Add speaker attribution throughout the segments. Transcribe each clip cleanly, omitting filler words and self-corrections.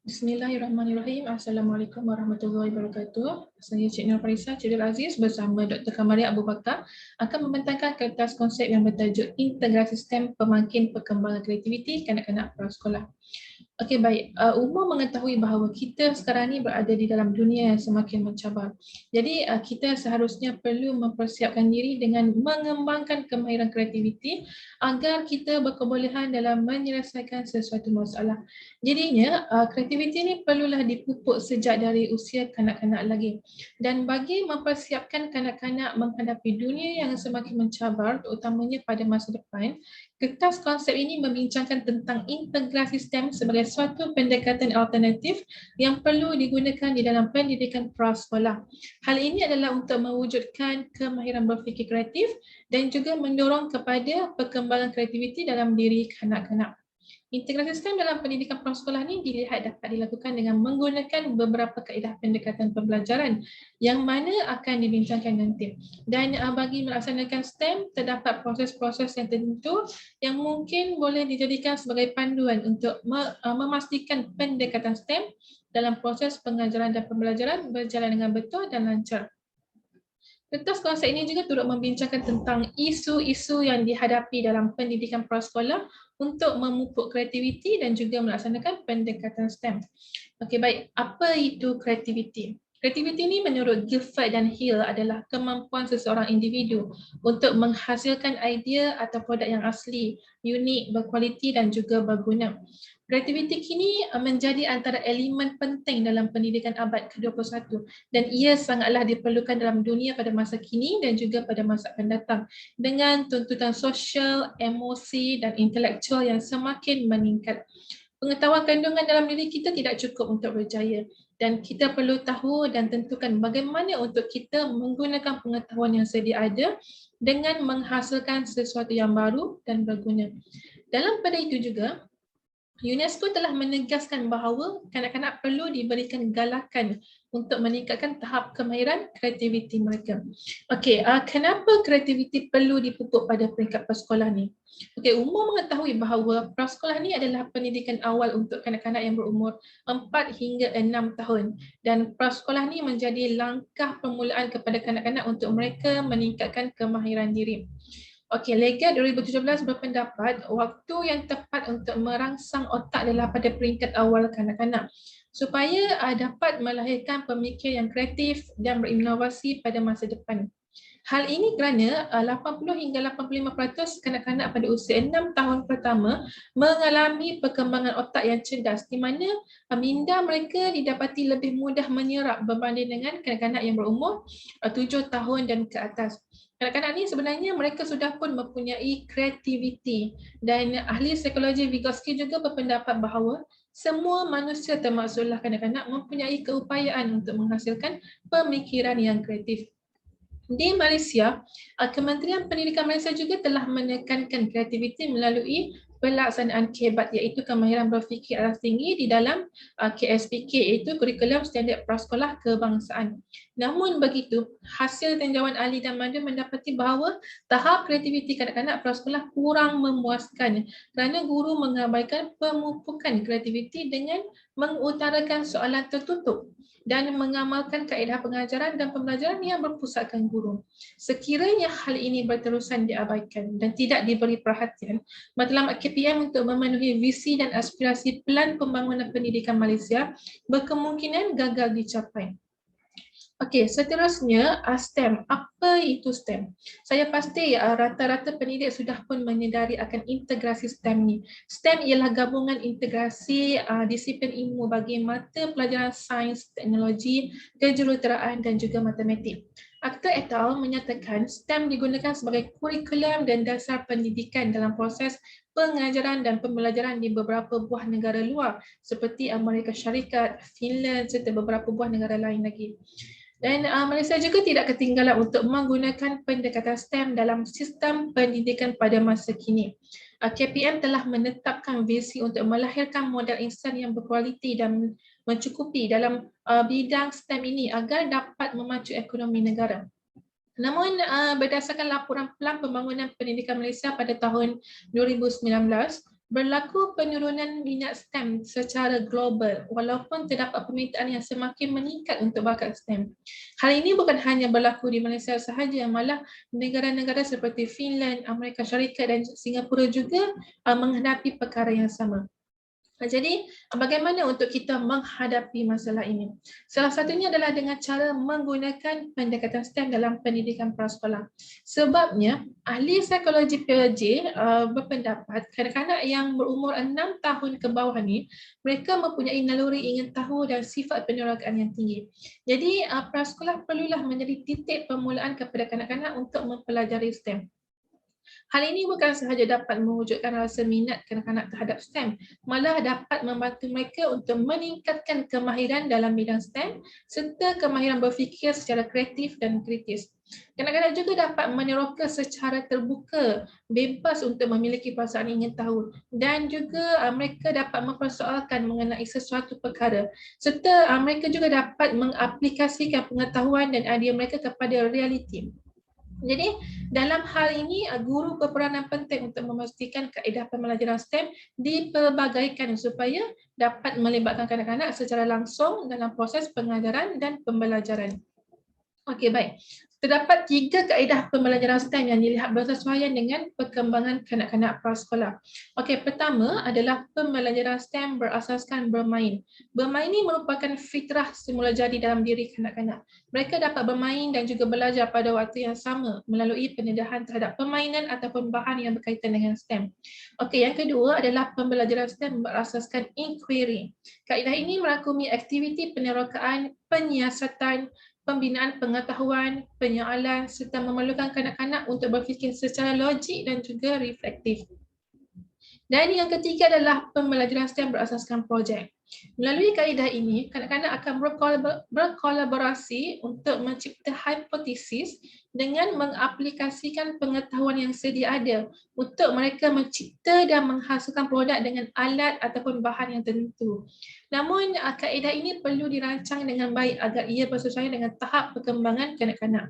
Speaker 1: Bismillahirrahmanirrahim. Assalamualaikum warahmatullahi wabarakatuh. Saya Cik Nur Farisa Cik Aziz bersama Dr. Kamaria Abu Bakar akan membentangkan kertas konsep yang bertajuk Integrasi STEM Pemakin Perkembangan Kreativiti Kanak-kanak Prasekolah. Okey, baik. Umum mengetahui bahawa kita sekarang ni berada di dalam dunia yang semakin mencabar. Jadi kita seharusnya perlu mempersiapkan diri dengan mengembangkan kemahiran kreativiti agar kita berkebolehan dalam menyelesaikan sesuatu masalah. Jadinya kreativiti ini perlulah dipupuk sejak dari usia kanak-kanak lagi. Dan bagi mempersiapkan kanak-kanak menghadapi dunia yang semakin mencabar, terutamanya pada masa depan, kertas konsep ini membincangkan tentang integrasi STEM sebagai suatu pendekatan alternatif yang perlu digunakan di dalam pendidikan prasekolah. Hal ini adalah untuk mewujudkan kemahiran berfikir kreatif dan juga mendorong kepada perkembangan kreativiti dalam diri kanak-kanak. Integrasi STEM dalam pendidikan prasekolah ini dilihat dapat dilakukan dengan menggunakan beberapa kaedah pendekatan pembelajaran yang mana akan dibincangkan nanti. Dan bagi melaksanakan STEM, terdapat proses-proses yang tertentu yang mungkin boleh dijadikan sebagai panduan untuk memastikan pendekatan STEM dalam proses pengajaran dan pembelajaran berjalan dengan betul dan lancar. Kertas konsep ini juga turut membincangkan tentang isu-isu yang dihadapi dalam pendidikan prasekolah untuk memupuk kreativiti dan juga melaksanakan pendekatan STEM. Okey, baik. Apa itu kreativiti? Kreativiti ini menurut Guilford dan Hill adalah kemampuan seseorang individu untuk menghasilkan idea atau produk yang asli, unik, berkualiti dan juga berguna. Kreativiti kini menjadi antara elemen penting dalam pendidikan abad ke-21 dan ia sangatlah diperlukan dalam dunia pada masa kini dan juga pada masa akan datang dengan tuntutan sosial, emosi dan intelektual yang semakin meningkat. Pengetahuan kandungan dalam diri kita tidak cukup untuk berjaya dan kita perlu tahu dan tentukan bagaimana untuk kita menggunakan pengetahuan yang sedia ada dengan menghasilkan sesuatu yang baru dan berguna. Dalam pada itu juga, UNESCO telah menegaskan bahawa kanak-kanak perlu diberikan galakan untuk meningkatkan tahap kemahiran kreativiti mereka. Okey, kenapa kreativiti perlu dipupuk pada peringkat prasekolah ni? Okey, umum mengetahui bahawa prasekolah ni adalah pendidikan awal untuk kanak-kanak yang berumur 4 hingga 6 tahun dan prasekolah ni menjadi langkah permulaan kepada kanak-kanak untuk mereka meningkatkan kemahiran diri. Okey, Legat 2017 berpendapat waktu yang tepat untuk merangsang otak adalah pada peringkat awal kanak-kanak supaya dapat melahirkan pemikir yang kreatif dan berinovasi pada masa depan. Hal ini kerana 80 hingga 85% kanak-kanak pada usia 6 tahun pertama mengalami perkembangan otak yang cerdas di mana minda mereka didapati lebih mudah menyerap berbanding dengan kanak-kanak yang berumur 7 tahun dan ke atas. Kanak-kanak ni sebenarnya mereka sudah pun mempunyai kreativiti dan ahli psikologi Vygotsky juga berpendapat bahawa semua manusia termasuklah kanak-kanak mempunyai keupayaan untuk menghasilkan pemikiran yang kreatif. Di Malaysia, Kementerian Pendidikan Malaysia juga telah menekankan kreativiti melalui pelaksanaan KHEBAT iaitu kemahiran berfikir alas tinggi di dalam KSPK iaitu Kurikulum Standard Prasekolah Kebangsaan. Namun begitu, hasil tinjauan ahli dan manda mendapati bahawa tahap kreativiti kanak-kanak prasekolah kurang memuaskan kerana guru mengabaikan pemupukan kreativiti dengan mengutarakan soalan tertutup dan mengamalkan kaedah pengajaran dan pembelajaran yang berpusatkan guru. Sekiranya hal ini berterusan diabaikan dan tidak diberi perhatian, matlamat KPM untuk memenuhi visi dan aspirasi Pelan Pembangunan Pendidikan Malaysia berkemungkinan gagal dicapai. Okey, seterusnya STEM. Apa itu STEM? Saya pasti rata-rata pendidik sudah pun menyedari akan integrasi STEM ni. STEM ialah gabungan integrasi disiplin ilmu bagi mata pelajaran sains, teknologi, kejuruteraan dan juga matematik. Actor et al. Menyatakan STEM digunakan sebagai kurikulum dan dasar pendidikan dalam proses pengajaran dan pembelajaran di beberapa buah negara luar seperti Amerika Syarikat, Finland serta beberapa buah negara lain lagi. Dan Malaysia juga tidak ketinggalan untuk menggunakan pendekatan STEM dalam sistem pendidikan pada masa kini. KPM telah menetapkan visi untuk melahirkan modal insan yang berkualiti dan mencukupi dalam bidang STEM ini agar dapat memacu ekonomi negara. Namun berdasarkan laporan Pelan Pembangunan Pendidikan Malaysia pada tahun 2019, Berlaku penurunan minat STEM secara global walaupun terdapat permintaan yang semakin meningkat untuk bakat STEM. Hal ini bukan hanya berlaku di Malaysia sahaja, malah negara-negara seperti Finland, Amerika Syarikat dan Singapura juga menghadapi perkara yang sama. Jadi, bagaimana untuk kita menghadapi masalah ini? Salah satunya adalah dengan cara menggunakan pendekatan STEM dalam pendidikan prasekolah. Sebabnya, ahli psikologi Piaget berpendapat kanak-kanak yang berumur 6 tahun ke bawah ni, mereka mempunyai naluri ingin tahu dan sifat penerokaan yang tinggi. Jadi, prasekolah perlulah menjadi titik permulaan kepada kanak-kanak untuk mempelajari STEM. Hal ini bukan sahaja dapat mewujudkan rasa minat kanak-kanak terhadap STEM, malah dapat membantu mereka untuk meningkatkan kemahiran dalam bidang STEM serta kemahiran berfikir secara kreatif dan kritis. Kanak-kanak juga dapat meneroka secara terbuka, bebas untuk memiliki perasaan ingin tahu dan juga mereka dapat mempersoalkan mengenai sesuatu perkara serta mereka juga dapat mengaplikasikan pengetahuan dan idea mereka kepada realiti. Jadi dalam hal ini guru berperanan penting untuk memastikan kaedah pembelajaran STEM dipelbagaikan supaya dapat melibatkan kanak-kanak secara langsung dalam proses pengajaran dan pembelajaran. Okey, baik. Terdapat 3 kaedah pembelajaran STEM yang dilihat bersesuaian dengan perkembangan kanak-kanak prasekolah. Okey, pertama adalah pembelajaran STEM berasaskan bermain. Bermain ini merupakan fitrah semula jadi dalam diri kanak-kanak. Mereka dapat bermain dan juga belajar pada waktu yang sama melalui pendedahan terhadap permainan ataupun bahan yang berkaitan dengan STEM. Okey, yang kedua adalah pembelajaran STEM berasaskan inquiry. Kaedah ini merangkumi aktiviti penerokaan, penyiasatan, pembinaan pengetahuan, penyoalan serta memerlukan kanak-kanak untuk berfikir secara logik dan juga reflektif. Dan yang ketiga adalah pembelajaran STEM berasaskan projek. Melalui kaedah ini, kanak-kanak akan berkolaborasi untuk mencipta hipotesis dengan mengaplikasikan pengetahuan yang sedia ada untuk mereka mencipta dan menghasilkan produk dengan alat ataupun bahan yang tertentu. Namun, kaedah ini perlu dirancang dengan baik agar ia bersesuaian dengan tahap perkembangan kanak-kanak.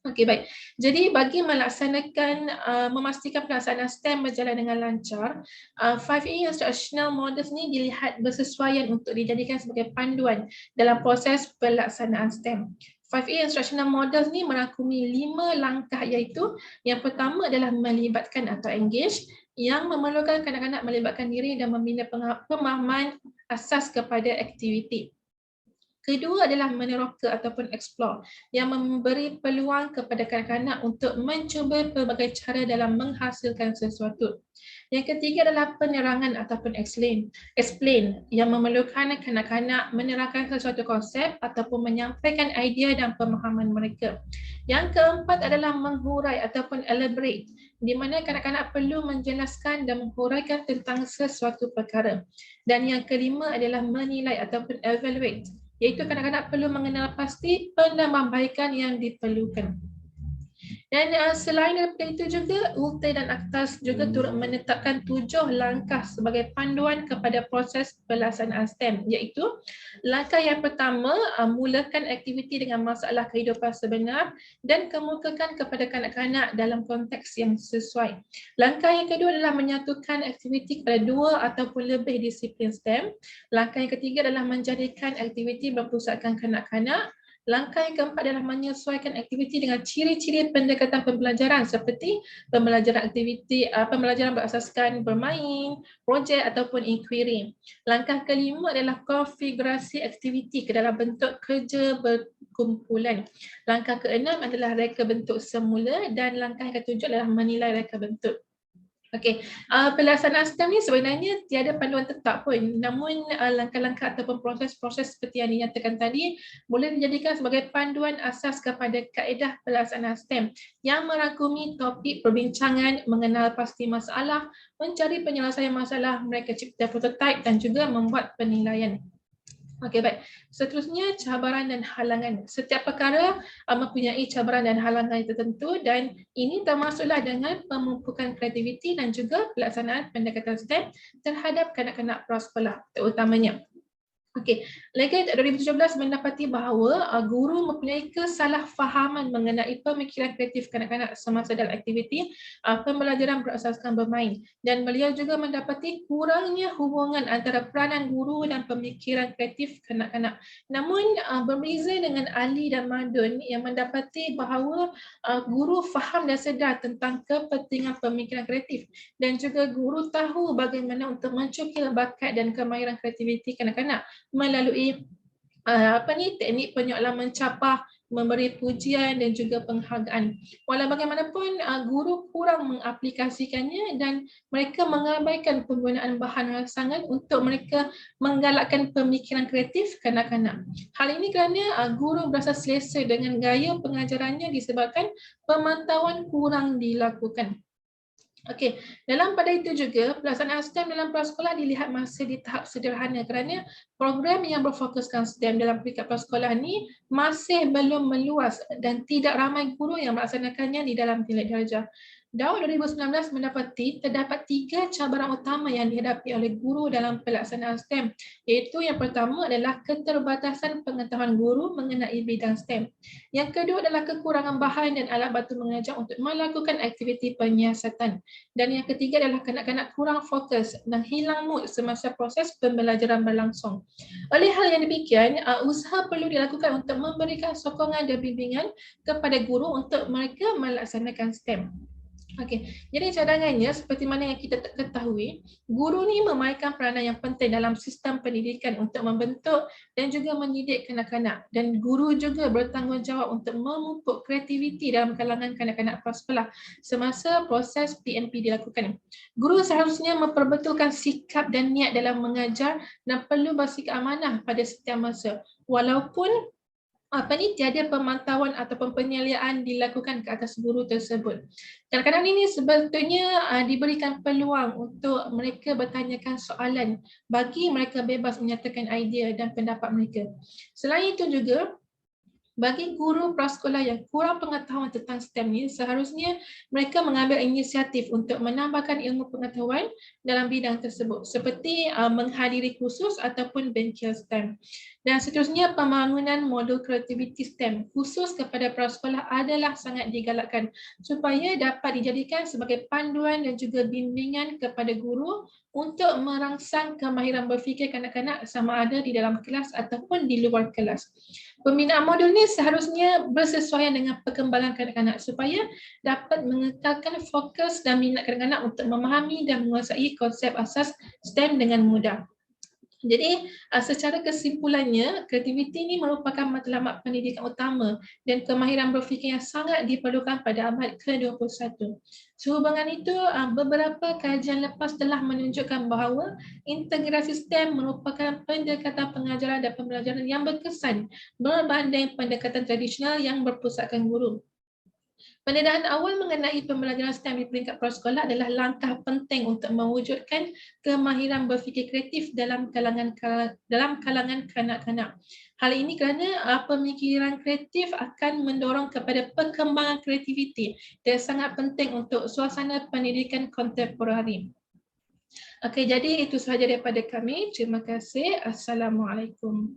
Speaker 1: Okey, baik. Jadi bagi melaksanakan memastikan pelaksanaan STEM berjalan dengan lancar, 5A Instructional Models ni dilihat bersesuaian untuk dijadikan sebagai panduan dalam proses pelaksanaan STEM. 5A Instructional Models ni merangkumi 5 langkah iaitu yang pertama adalah melibatkan atau engage, yang memerlukan kanak-kanak melibatkan diri dan membina pemahaman asas kepada aktiviti. Kedua adalah meneroka ataupun explore yang memberi peluang kepada kanak-kanak untuk mencuba pelbagai cara dalam menghasilkan sesuatu. Yang ketiga adalah penerangan ataupun explain yang memerlukan kanak-kanak menerangkan sesuatu konsep ataupun menyampaikan idea dan pemahaman mereka. Yang keempat adalah menghurai ataupun elaborate, di mana kanak-kanak perlu menjelaskan dan menghuraikan tentang sesuatu perkara. Dan yang kelima adalah menilai ataupun evaluate, iaitu kanak-kanak perlu mengenal pasti penambahbaikan yang diperlukan. Dan selain daripada itu juga, ULTE dan ACTAS juga turut menetapkan 7 langkah sebagai panduan kepada proses pelaksanaan STEM, iaitu langkah yang pertama, mulakan aktiviti dengan masalah kehidupan sebenar dan kemukakan kepada kanak-kanak dalam konteks yang sesuai. Langkah yang kedua adalah menyatukan aktiviti kepada 2 ataupun lebih disiplin STEM. Langkah yang ketiga adalah menjadikan aktiviti berpusatkan kanak-kanak. Langkah yang keempat adalah menyesuaikan aktiviti dengan ciri-ciri pendekatan pembelajaran seperti pembelajaran berasaskan bermain, projek ataupun inquiry. Langkah kelima adalah konfigurasi aktiviti ke dalam bentuk kerja berkumpulan. Langkah keenam adalah reka bentuk semula dan langkah yang ketujuh adalah menilai reka bentuk. Okey, pelaksanaan STEM ni sebenarnya tiada panduan tetap pun, namun langkah-langkah ataupun proses-proses seperti yang dinyatakan tadi boleh dijadikan sebagai panduan asas kepada kaedah pelaksanaan STEM yang merangkumi topik perbincangan, mengenal pasti masalah, mencari penyelesaian masalah, mereka cipta prototipe dan juga membuat penilaian. Okey, baik. Seterusnya, cabaran dan halangan. Setiap perkara mempunyai cabaran dan halangan tertentu dan ini termasuklah dengan pemumpukan kreativiti dan juga pelaksanaan pendekatan STEM terhadap kanak-kanak prasekolah terutamanya. Okey, Legend 2017 mendapati bahawa guru mempunyai kesalahfahaman mengenai pemikiran kreatif kanak-kanak semasa dalam aktiviti pembelajaran berasaskan bermain, dan beliau juga mendapati kurangnya hubungan antara peranan guru dan pemikiran kreatif kanak-kanak. Namun berbeza dengan Ali dan Madun yang mendapati bahawa guru faham dan sedar tentang kepentingan pemikiran kreatif, dan juga guru tahu bagaimana untuk mencukil bakat dan kemahiran kreativiti kanak-kanak melalui teknik penyoalan mencapah, memberi pujian dan juga penghargaan. Walau bagaimanapun guru kurang mengaplikasikannya dan mereka mengabaikan penggunaan bahan rangsangan untuk mereka menggalakkan pemikiran kreatif kanak-kanak. Hal ini kerana guru berasa selesa dengan gaya pengajarannya disebabkan pemantauan kurang dilakukan. Okey, pada itu juga pelaksanaan STEM dalam prasekolah dilihat masih di tahap sederhana kerana program yang berfokuskan STEM dalam peringkat prasekolah ni masih belum meluas dan tidak ramai guru yang melaksanakannya di dalam tingkat darjah. Daud 2019 mendapati terdapat 3 cabaran utama yang dihadapi oleh guru dalam pelaksanaan STEM, iaitu yang pertama adalah keterbatasan pengetahuan guru mengenai bidang STEM. Yang kedua adalah kekurangan bahan dan alat bantu mengajar untuk melakukan aktiviti penyiasatan. Dan yang ketiga adalah kanak-kanak kurang fokus dan hilang mood semasa proses pembelajaran berlangsung. Oleh hal yang demikian, usaha perlu dilakukan untuk memberikan sokongan dan bimbingan kepada guru untuk mereka melaksanakan STEM. Okey, jadi cadangannya seperti mana yang kita ketahui, guru ni memainkan peranan yang penting dalam sistem pendidikan untuk membentuk dan juga mendidik kanak-kanak, dan guru juga bertanggungjawab untuk memupuk kreativiti dalam kalangan kanak-kanak prasekolah semasa proses PNP dilakukan. Guru seharusnya memperbetulkan sikap dan niat dalam mengajar dan perlu bersikap amanah pada setiap masa, walaupun tiada pemantauan ataupun penyeliaan dilakukan ke atas guru tersebut. Kadang-kadang ini sebetulnya diberikan peluang untuk mereka bertanyakan soalan bagi mereka bebas menyatakan idea dan pendapat mereka. Selain itu juga, bagi guru prasekolah yang kurang pengetahuan tentang STEM ni, seharusnya mereka mengambil inisiatif untuk menambahkan ilmu pengetahuan dalam bidang tersebut, seperti menghadiri kursus ataupun bengkel STEM. Dan seterusnya, pembangunan modul kreativiti STEM khusus kepada prasekolah adalah sangat digalakkan supaya dapat dijadikan sebagai panduan dan juga bimbingan kepada guru untuk merangsang kemahiran berfikir kanak-kanak sama ada di dalam kelas ataupun di luar kelas. Pembinaan modul ni seharusnya bersesuaian dengan perkembangan kanak-kanak supaya dapat mengekalkan fokus dan minat kanak-kanak untuk memahami dan menguasai konsep asas STEM dengan mudah. Jadi secara kesimpulannya, kreativiti ini merupakan matlamat pendidikan utama dan kemahiran berfikir yang sangat diperlukan pada abad ke-21. Sehubungan itu, beberapa kajian lepas telah menunjukkan bahawa integrasi STEM merupakan pendekatan pengajaran dan pembelajaran yang berkesan berbanding pendekatan tradisional yang berpusatkan guru. Pendedahan awal mengenai pembelajaran STEM di peringkat prasekolah adalah langkah penting untuk mewujudkan kemahiran berfikir kreatif dalam kalangan kanak-kanak. Hal ini kerana pemikiran kreatif akan mendorong kepada perkembangan kreativiti dan sangat penting untuk suasana pendidikan kontemporari. Okey, jadi itu sahaja daripada kami. Terima kasih. Assalamualaikum.